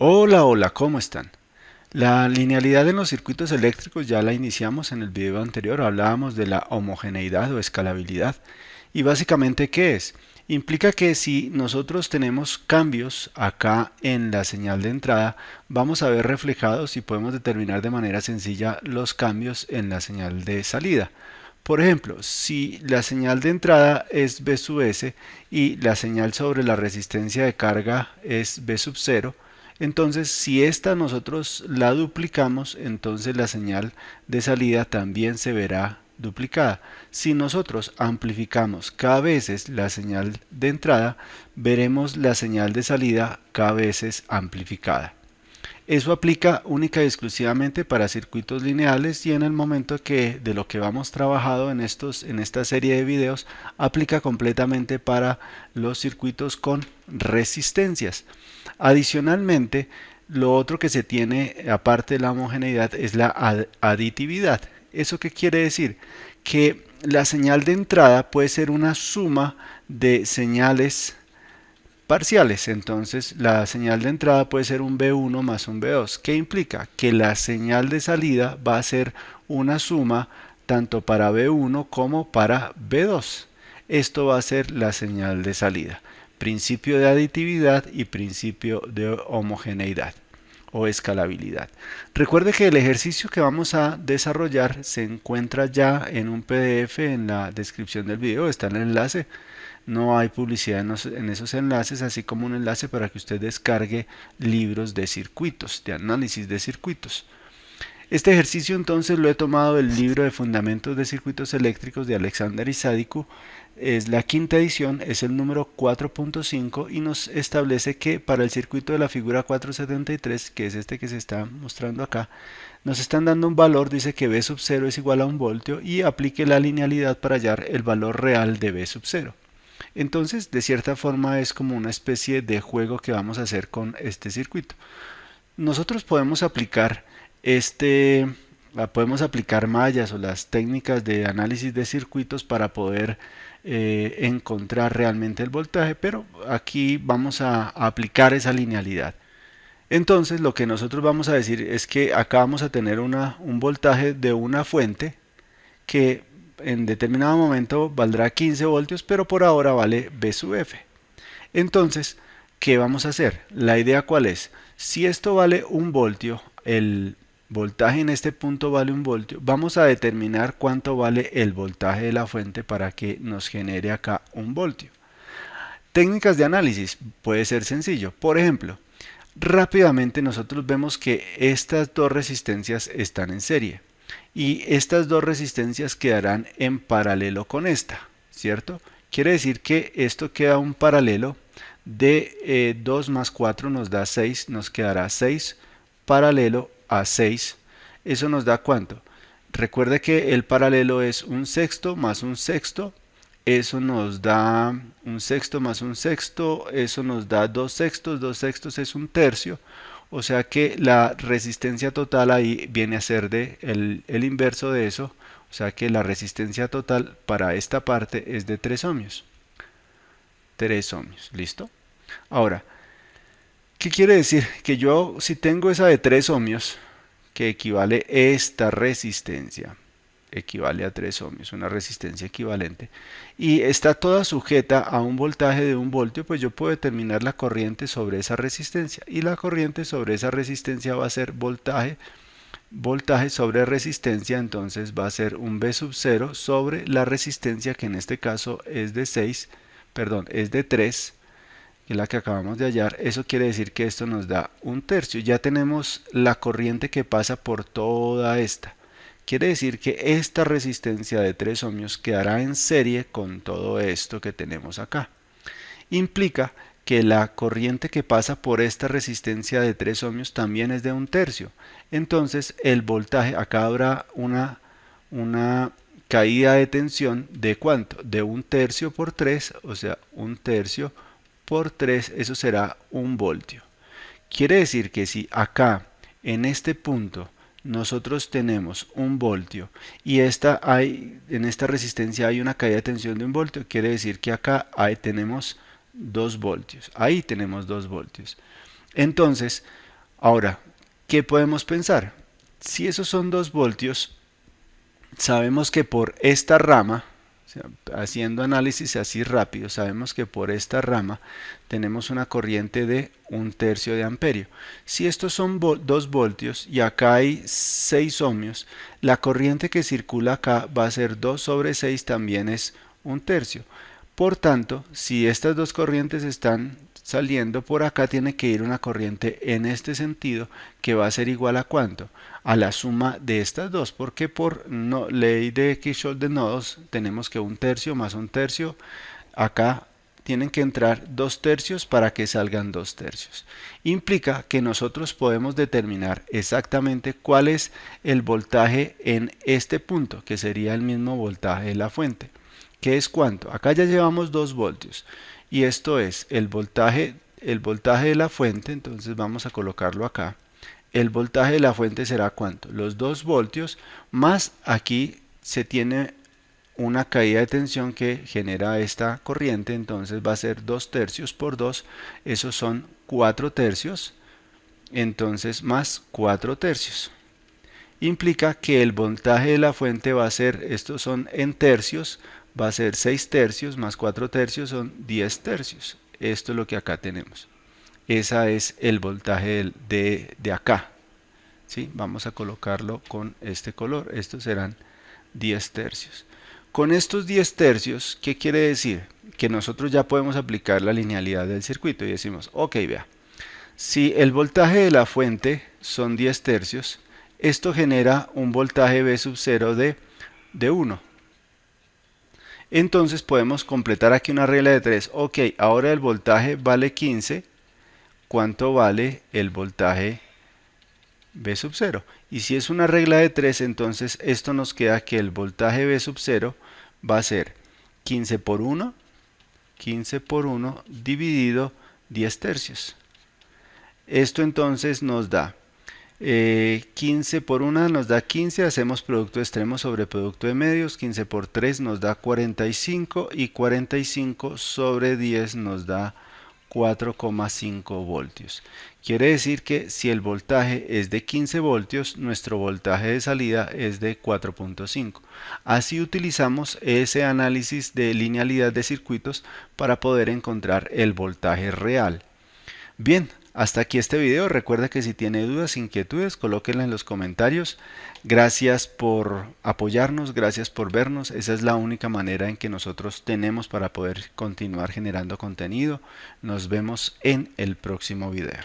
Hola, hola, ¿cómo están? La linealidad en los circuitos eléctricos ya la iniciamos en el video anterior, hablábamos de la homogeneidad o escalabilidad. Y básicamente, ¿qué es? Implica que si nosotros tenemos cambios acá en la señal de entrada, vamos a ver reflejados y podemos determinar de manera sencilla los cambios en la señal de salida. Por ejemplo, si la señal de entrada es B sub S y la señal sobre la resistencia de carga es B sub 0, entonces si esta nosotros la duplicamos, entonces la señal de salida también se verá duplicada. Si nosotros amplificamos cada vez la señal de entrada, veremos la señal de salida cada vez amplificada. Eso aplica única y exclusivamente para circuitos lineales y en el momento que de lo que vamos trabajado en esta serie de videos aplica completamente para los circuitos con resistencias. Adicionalmente, lo otro que se tiene aparte de la homogeneidad es la aditividad. ¿Eso qué quiere decir? Que la señal de entrada puede ser una suma de señales parciales. Entonces la señal de entrada puede ser un B1 más un B2. ¿Qué implica? Que la señal de salida va a ser una suma tanto para B1 como para B2. Esto va a ser la señal de salida. Principio de aditividad y principio de homogeneidad o escalabilidad. Recuerde que el ejercicio que vamos a desarrollar se encuentra ya en un PDF en la descripción del video, está en el enlace. No hay publicidad en esos enlaces, así como un enlace para que usted descargue libros de circuitos, de análisis de circuitos. Este ejercicio entonces lo he tomado del libro de Fundamentos de Circuitos Eléctricos de Alexander Isadicu. Es la quinta edición, es el número 4.5 y nos establece que para el circuito de la figura 473, que es este que se está mostrando acá, nos están dando un valor, dice que B sub 0 es igual a 1 voltio y aplique la linealidad para hallar el valor real de B sub 0. Entonces, de cierta forma es como una especie de juego que vamos a hacer con este circuito. Nosotros este, podemos aplicar mallas o las técnicas de análisis de circuitos para poder encontrar realmente el voltaje, pero aquí vamos a aplicar esa linealidad. Entonces, lo que nosotros vamos a decir es que acá vamos a tener un voltaje de una fuente que en determinado momento valdrá 15 voltios, pero por ahora vale B sub F. Entonces, ¿qué vamos a hacer? La idea cuál es? Si esto vale un voltio, el voltaje en este punto vale un voltio, vamos a determinar cuánto vale el voltaje de la fuente para que nos genere acá un voltio. Técnicas de análisis puede ser sencillo. Por ejemplo, rápidamente nosotros vemos que estas dos resistencias están en serie y estas dos resistencias quedarán en paralelo con esta, ¿cierto? Quiere decir que esto queda un paralelo de 2 más 4 nos da 6, nos quedará 6 paralelo a 6. ¿Eso nos da cuánto? Recuerde que el paralelo es un sexto más un sexto, eso nos da un sexto más un sexto, eso nos da dos sextos es un tercio, o sea que la resistencia total ahí viene a ser el inverso de eso, o sea que la resistencia total para esta parte es de 3 ohmios. 3 ohmios, ¿listo? Ahora, ¿qué quiere decir? Que yo si tengo esa de 3 ohmios, que equivale a esta resistencia, equivale a 3 ohmios, una resistencia equivalente, y está toda sujeta a un voltaje de 1 voltio, pues yo puedo determinar la corriente sobre esa resistencia, y la corriente sobre esa resistencia va a ser voltaje sobre resistencia, entonces va a ser un B sub 0 sobre la resistencia, que en este caso es de 6, perdón, es de 3, que es la que acabamos de hallar. Eso quiere decir que esto nos da un tercio. Ya tenemos la corriente que pasa por toda esta. Quiere decir que esta resistencia de 3 ohmios quedará en serie con todo esto que tenemos acá. Implica que la corriente que pasa por esta resistencia de 3 ohmios también es de un tercio. Entonces el voltaje, acá habrá una caída de tensión de ¿cuánto? De un tercio por 3, o sea, un tercio por 3, eso será un voltio. Quiere decir que si acá, en este punto, nosotros tenemos un voltio y en esta resistencia hay una caída de tensión de un voltio, quiere decir que acá tenemos 2 voltios. Ahí tenemos 2 voltios. Entonces, Ahora, ¿qué podemos pensar? Si esos son 2 voltios, sabemos que por esta rama, o sea, haciendo análisis así rápido, sabemos que por esta rama tenemos una corriente de 1/3 de amperio. Si estos son 2 voltios y acá hay 6 ohmios, la corriente que circula acá va a ser 2 sobre 6, también es 1/3. Por tanto, si estas dos corrientes están saliendo por acá, tiene que ir una corriente en este sentido que va a ser igual a ¿cuánto? A la suma de estas dos, porque por ley de Kirchhoff de nodos tenemos que 1/3 más 1/3, acá tienen que entrar 2/3 para que salgan 2/3. Implica que nosotros podemos determinar exactamente cuál es el voltaje en este punto, que sería el mismo voltaje de la fuente. ¿Qué es cuánto? Acá ya llevamos 2 voltios y esto es el voltaje de la fuente, entonces vamos a colocarlo acá. El voltaje de la fuente será ¿cuánto? Los 2 voltios más aquí se tiene una caída de tensión que genera esta corriente, entonces va a ser 2/3 por 2, esos son 4/3, entonces más 4/3. Implica que el voltaje de la fuente va a ser, estos son en tercios, va a ser 6/3 más 4/3 son 10/3. Esto es lo que acá tenemos. Ese es el voltaje de acá. ¿Sí? Vamos a colocarlo con este color. Estos serán 10/3. Con estos 10/3, ¿qué quiere decir? Que nosotros ya podemos aplicar la linealidad del circuito y decimos, ok, vea, si el voltaje de la fuente son 10/3, esto genera un voltaje V sub 0 de 1. Entonces podemos completar aquí una regla de 3. Ok, ahora el voltaje vale 15. ¿Cuánto vale el voltaje V sub 0? Y si es una regla de 3, entonces esto nos queda que el voltaje V sub 0 va a ser 15 por 1 dividido 10/3. Esto entonces nos da 15 por 1 nos da 15, hacemos producto de extremos sobre producto de medios, 15 por 3 nos da 45 y 45 sobre 10 nos da 4,5 voltios. Quiere decir que si el voltaje es de 15 voltios, nuestro voltaje de salida es de 4,5. Así utilizamos ese análisis de linealidad de circuitos para poder encontrar el voltaje real. Bien, hasta aquí este video. Recuerda que si tiene dudas, inquietudes, colóquenla en los comentarios. Gracias por apoyarnos, gracias por vernos. Esa es la única manera en que nosotros tenemos para poder continuar generando contenido. Nos vemos en el próximo video.